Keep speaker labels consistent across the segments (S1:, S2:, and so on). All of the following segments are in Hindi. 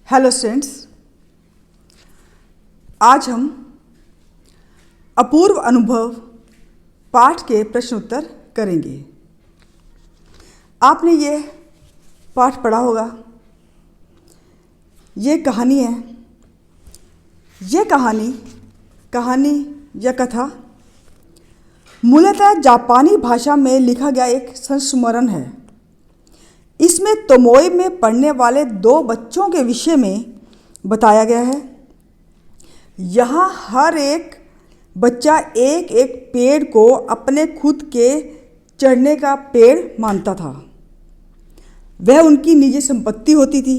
S1: हेलो स्टूडेंट्स, आज हम अपूर्व अनुभव पाठ के प्रश्न उत्तर करेंगे। आपने ये पाठ पढ़ा होगा। ये कहानी है। ये कहानी या कथा मूलतः जापानी भाषा में लिखा गया एक संस्मरण है। इसमें तोमोई में पढ़ने वाले दो बच्चों के विषय में बताया गया है। यहाँ हर एक बच्चा एक एक पेड़ को अपने खुद के चढ़ने का पेड़ मानता था। वह उनकी निजी संपत्ति होती थी।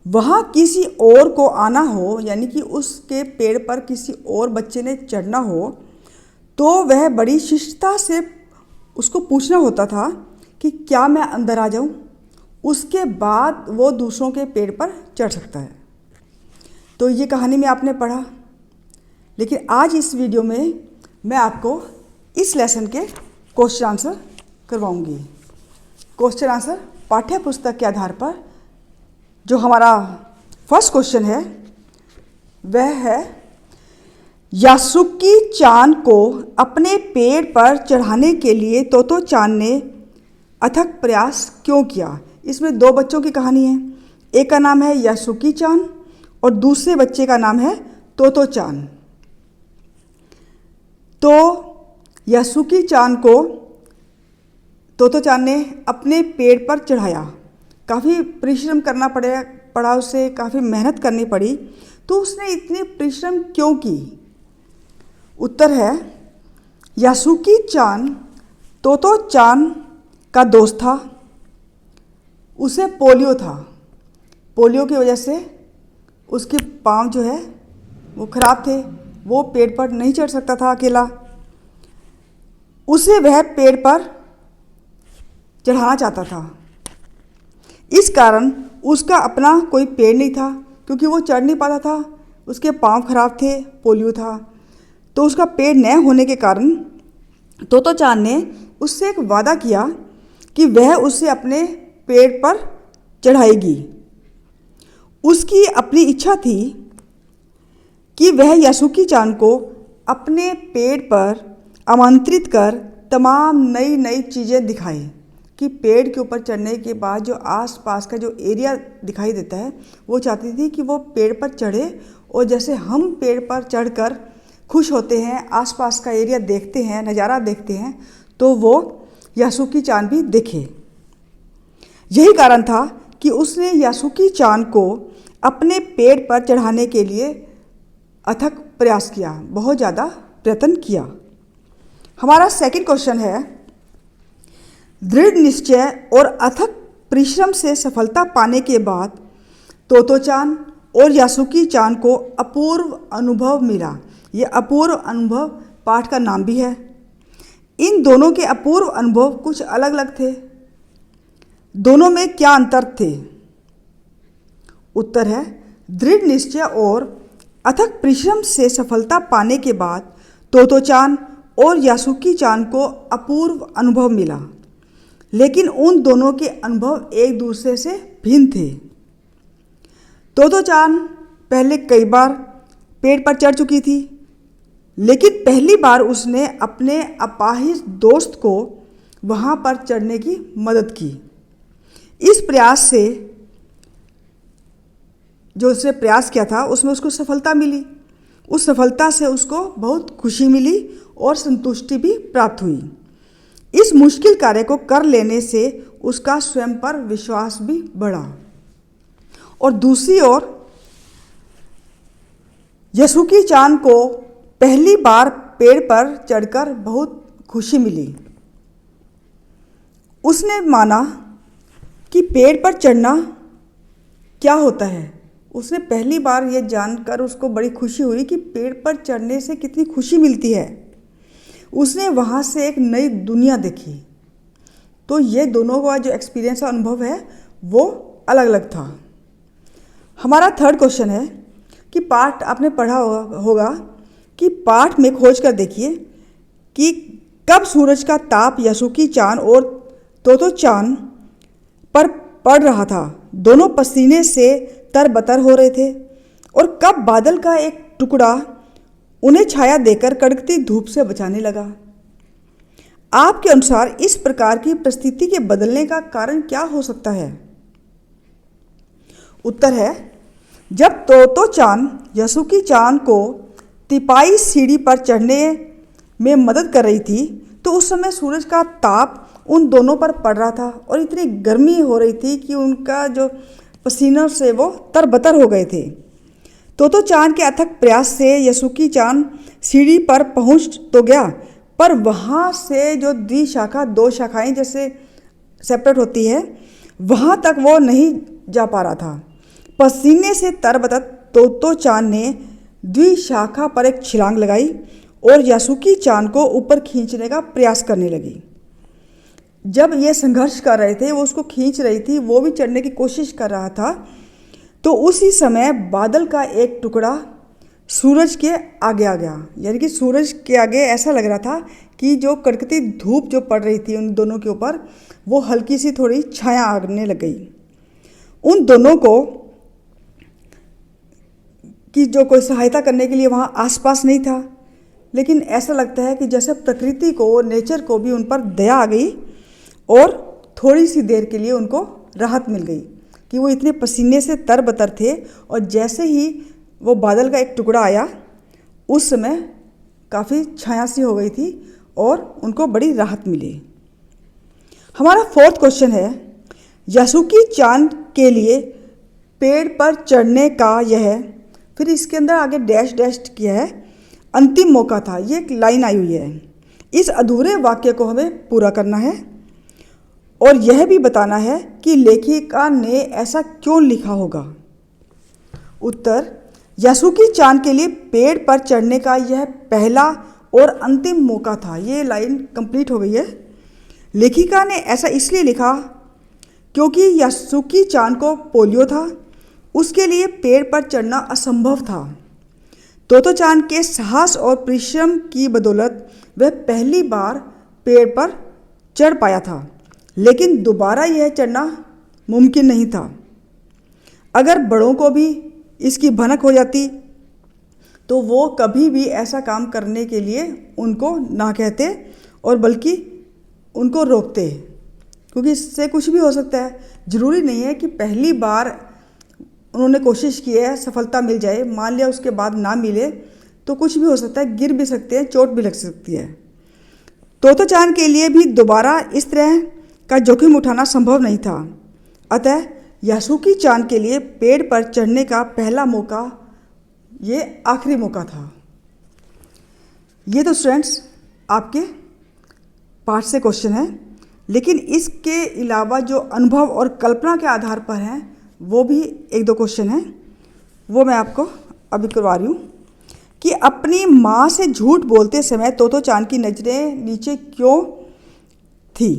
S1: वहाँ किसी और को आना हो, यानी कि उसके पेड़ पर किसी और बच्चे ने चढ़ना हो, तो वह बड़ी शिष्टता से उसको पूछना होता था कि क्या मैं अंदर आ जाऊं। उसके बाद वो दूसरों के पेड़ पर चढ़ सकता है। तो ये कहानी में आपने पढ़ा, लेकिन आज इस वीडियो में मैं आपको इस लेसन के क्वेश्चन आंसर करवाऊंगी। क्वेश्चन आंसर पाठ्य पुस्तक के आधार पर जो हमारा फर्स्ट क्वेश्चन है वह है, यासुकी चान को अपने पेड़ पर चढ़ाने के लिए तोतो चान ने अथक प्रयास क्यों किया। इसमें दो बच्चों की कहानी है। एक का नाम है यासुकी चान और दूसरे बच्चे का नाम है तोतो चान। तो यासुकी चान को तोतो चान ने अपने पेड़ पर चढ़ाया। काफ़ी परिश्रम करना पड़ा उसे, काफ़ी मेहनत करनी पड़ी। तो उसने इतनी परिश्रम क्यों की? उत्तर है, यासुकी चान तोतो चान का दोस्त था। उसे पोलियो था। पोलियो की वजह से उसके पाँव जो है वो खराब थे। वो पेड़ पर नहीं चढ़ सकता था अकेला। उसे वह पेड़ पर चढ़ाना चाहता था। इस कारण उसका अपना कोई पेड़ नहीं था, क्योंकि वो चढ़ नहीं पाता था। उसके पाँव खराब थे, पोलियो था। तो उसका पेड़ न होने के कारण तोतो चान ने उससे एक वादा किया कि वह उसे अपने पेड़ पर चढ़ाएगी। उसकी अपनी इच्छा थी कि वह यासुकी चान को अपने पेड़ पर आमंत्रित कर तमाम नई नई चीज़ें दिखाए, कि पेड़ के ऊपर चढ़ने के बाद जो आसपास का जो एरिया दिखाई देता है, वो चाहती थी कि वो पेड़ पर चढ़े। और जैसे हम पेड़ पर चढ़कर खुश होते हैं, आसपास का एरिया देखते हैं, नज़ारा देखते हैं, तो वो यासुकी चान भी देखे। यही कारण था कि उसने यासुकी चान को अपने पेड़ पर चढ़ाने के लिए अथक प्रयास किया, बहुत ज़्यादा प्रयत्न किया। हमारा सेकंड क्वेश्चन है, दृढ़ निश्चय और अथक परिश्रम से सफलता पाने के बाद तोतो चान और यासुकी चान को अपूर्व अनुभव मिला। ये अपूर्व अनुभव पाठ का नाम भी है। इन दोनों के अपूर्व अनुभव कुछ अलग अलग थे। दोनों में क्या अंतर थे? उत्तर है, दृढ़ निश्चय और अथक परिश्रम से सफलता पाने के बाद तोतो चान और यासुकी चान को अपूर्व अनुभव मिला, लेकिन उन दोनों के अनुभव एक दूसरे से भिन्न थे। तोतो चान पहले कई बार पेड़ पर चढ़ चुकी थी, लेकिन पहली बार उसने अपने अपाहिज दोस्त को वहाँ पर चढ़ने की मदद की। इस प्रयास से, जो उसने प्रयास किया था, उसमें उसको सफलता मिली। उस सफलता से उसको बहुत खुशी मिली और संतुष्टि भी प्राप्त हुई। इस मुश्किल कार्य को कर लेने से उसका स्वयं पर विश्वास भी बढ़ा। और दूसरी ओर यासुकी चान को पहली बार पेड़ पर चढ़कर बहुत खुशी मिली। उसने माना कि पेड़ पर चढ़ना क्या होता है। उसने पहली बार ये जानकर उसको बड़ी खुशी हुई कि पेड़ पर चढ़ने से कितनी खुशी मिलती है। उसने वहाँ से एक नई दुनिया देखी। तो ये दोनों का जो एक्सपीरियंस और अनुभव है वो अलग अलग था। हमारा थर्ड क्वेश्चन है कि पाठ आपने पढ़ा होगा कि पाठ में खोज कर देखिए कि कब सूरज का ताप यासुकी चान और तोतो चान पर पड़ रहा था। दोनों पसीने से तरबतर हो रहे थे और कब बादल का एक टुकड़ा उन्हें छाया देकर कड़कती धूप से बचाने लगा। आपके अनुसार इस प्रकार की परिस्थिति के बदलने का कारण क्या हो सकता है? उत्तर है, जब तोतो चान यासुकी चान को तिपाई सीढ़ी पर चढ़ने में मदद कर रही थी तो उस समय सूरज का ताप उन दोनों पर पड़ रहा था और इतनी गर्मी हो रही थी कि उनका जो पसीनों से वो तरबतर हो गए थे। तोतो चान के अथक प्रयास से यासुकी चान सीढ़ी पर पहुंच तो गया, पर वहाँ से जो द्विशाखा दो शाखाएं जैसे सेपरेट होती है वहाँ तक वो नहीं जा पा रहा था। पसीने से तरबतर तोतो चान ने द्विशाखा पर एक छलांग लगाई और यासुकी चान को ऊपर खींचने का प्रयास करने लगी। जब ये संघर्ष कर रहे थे, वो उसको खींच रही थी, वो भी चढ़ने की कोशिश कर रहा था, तो उसी समय बादल का एक टुकड़ा सूरज के आगे आ गया। यानी कि सूरज के आगे ऐसा लग रहा था कि जो कड़कती धूप जो पड़ रही थी उन दोनों के ऊपर, वो हल्की सी थोड़ी छाया आने लग गई। उन दोनों को कि जो कोई सहायता करने के लिए वहाँ आसपास नहीं था, लेकिन ऐसा लगता है कि जैसे प्रकृति को, नेचर को भी उन पर दया आ गई और थोड़ी सी देर के लिए उनको राहत मिल गई कि वो इतने पसीने से तरबतर थे। और जैसे ही वो बादल का एक टुकड़ा आया, उस समय काफ़ी छाया सी हो गई थी और उनको बड़ी राहत मिली। हमारा फोर्थ क्वेश्चन है, यासुकी चान के लिए पेड़ पर चढ़ने का यह, फिर इसके अंदर आगे डैश डैश किया है, अंतिम मौका था। ये एक लाइन आई हुई है। इस अधूरे वाक्य को हमें पूरा करना है और यह भी बताना है कि लेखिका ने ऐसा क्यों लिखा होगा। उत्तर, यासुकी चान के लिए पेड़ पर चढ़ने का यह पहला और अंतिम मौका था। ये लाइन कंप्लीट हो गई है। लेखिका ने ऐसा इसलिए लिखा क्योंकि यासुकी चान को पोलियो था, उसके लिए पेड़ पर चढ़ना असंभव था। तोतो चान के साहस और परिश्रम की बदौलत वह पहली बार पेड़ पर चढ़ पाया था, लेकिन दोबारा यह चढ़ना मुमकिन नहीं था। अगर बड़ों को भी इसकी भनक हो जाती तो वो कभी भी ऐसा काम करने के लिए उनको ना कहते और बल्कि उनको रोकते, क्योंकि इससे कुछ भी हो सकता है। ज़रूरी नहीं है कि पहली बार उन्होंने कोशिश की है सफलता मिल जाए, मान लिया उसके बाद ना मिले तो कुछ भी हो सकता है, गिर भी सकते हैं, चोट भी लग सकती है। तोतो चान के लिए भी दोबारा इस तरह का जोखिम उठाना संभव नहीं था। अतः यासुकी चान के लिए पेड़ पर चढ़ने का पहला मौका ये आखिरी मौका था। ये तो स्टूडेंट्स आपके पाठ से क्वेश्चन है, लेकिन इसके अलावा जो अनुभव और कल्पना के आधार पर हैं वो भी एक दो क्वेश्चन हैं, वो मैं आपको अभी करवा रही हूँ कि अपनी माँ से झूठ बोलते समय तोतो चान की नज़रें नीचे क्यों थी।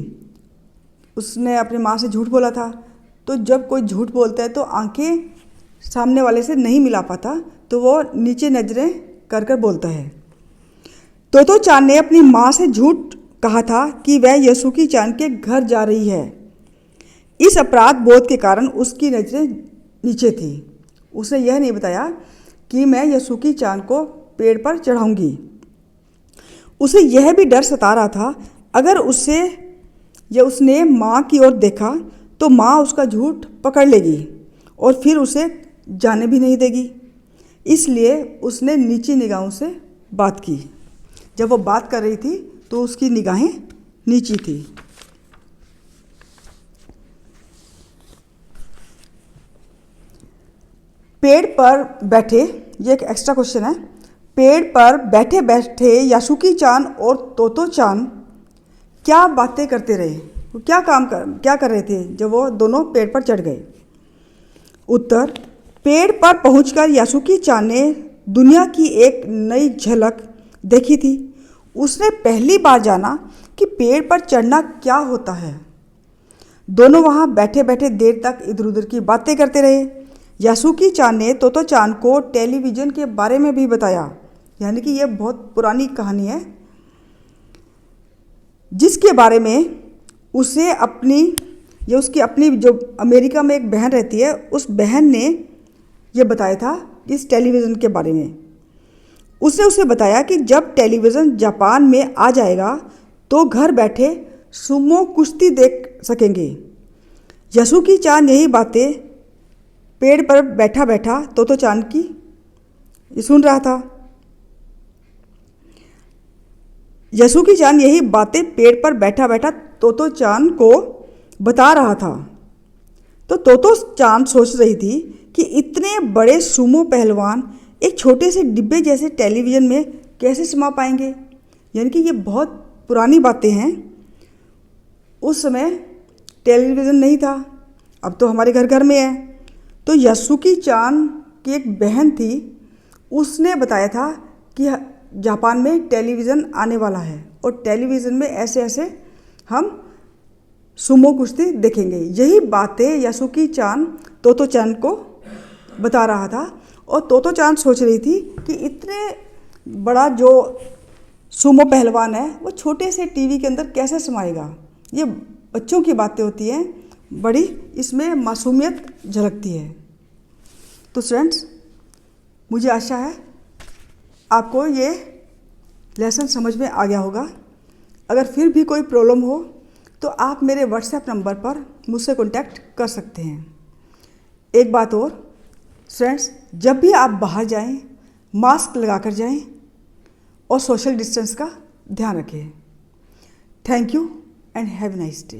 S1: उसने अपनी माँ से झूठ बोला था, तो जब कोई झूठ बोलता है तो आंखें सामने वाले से नहीं मिला पाता, तो वो नीचे नज़रें कर कर बोलता है। तोतो चान ने अपनी माँ से झूठ कहा था कि वह यासुकी चान के घर जा रही है। इस अपराध बोध के कारण उसकी नज़रें नीचे थी। उसने यह नहीं बताया कि मैं यासुकी चान को पेड़ पर चढ़ाऊंगी। उसे यह भी डर सता रहा था, अगर उसने माँ की ओर देखा तो माँ उसका झूठ पकड़ लेगी और फिर उसे जाने भी नहीं देगी। इसलिए उसने नीची निगाहों से बात की। जब वो बात कर रही थी तो उसकी निगाहें नीची थी। पेड़ पर बैठे, ये एक एक्स्ट्रा क्वेश्चन है, पेड़ पर बैठे बैठे यासुकी चान और तोतो चान क्या बातें करते रहे, क्या कर रहे थे जब वो दोनों पेड़ पर चढ़ गए। उत्तर, पेड़ पर पहुंचकर यासुकी चान ने दुनिया की एक नई झलक देखी थी। उसने पहली बार जाना कि पेड़ पर चढ़ना क्या होता है। दोनों वहाँ बैठे बैठे देर तक इधर उधर की बातें करते रहे। यासुकी चान ने तोतो चान को टेलीविज़न के बारे में भी बताया, यानी कि यह बहुत पुरानी कहानी है जिसके बारे में उसे अपनी ये उसकी अपनी जो अमेरिका में एक बहन रहती है, उस बहन ने ये बताया था इस टेलीविज़न के बारे में। उसने उसे बताया कि जब टेलीविज़न जापान में आ जाएगा तो घर बैठे सुमो कुश्ती देख सकेंगे। यासुकी चान यही बातें पेड़ पर बैठा बैठा तोतो चान की सुन रहा था। यासुकी चान यही बातें पेड़ पर बैठा बैठा तोतो चान को बता रहा था। तो तोतो चान सोच रही थी कि इतने बड़े सुमो पहलवान एक छोटे से डिब्बे जैसे टेलीविज़न में कैसे समा पाएंगे। यानी कि ये बहुत पुरानी बातें हैं। उस समय टेलीविज़न नहीं था, अब तो हमारे घर घर में है। तो यासुकी चान की एक बहन थी, उसने बताया था कि जापान में टेलीविज़न आने वाला है और टेलीविज़न में ऐसे ऐसे हम सुमो कुश्ती देखेंगे। यही बातें यासुकी चान तोतो चान को बता रहा था और तोतो चान सोच रही थी कि इतने बड़ा जो सुमो पहलवान है वो छोटे से टीवी के अंदर कैसे समाएगा। ये बच्चों की बातें होती हैं, बड़ी इसमें मासूमियत झलकती है। तो फ्रेंड्स, मुझे आशा है आपको ये लेसन समझ में आ गया होगा। अगर फिर भी कोई प्रॉब्लम हो तो आप मेरे व्हाट्सएप नंबर पर मुझसे कॉन्टैक्ट कर सकते हैं। एक बात और फ्रेंड्स, जब भी आप बाहर जाएं मास्क लगाकर जाएं और सोशल डिस्टेंस का ध्यान रखें। Thank you and have a nice day.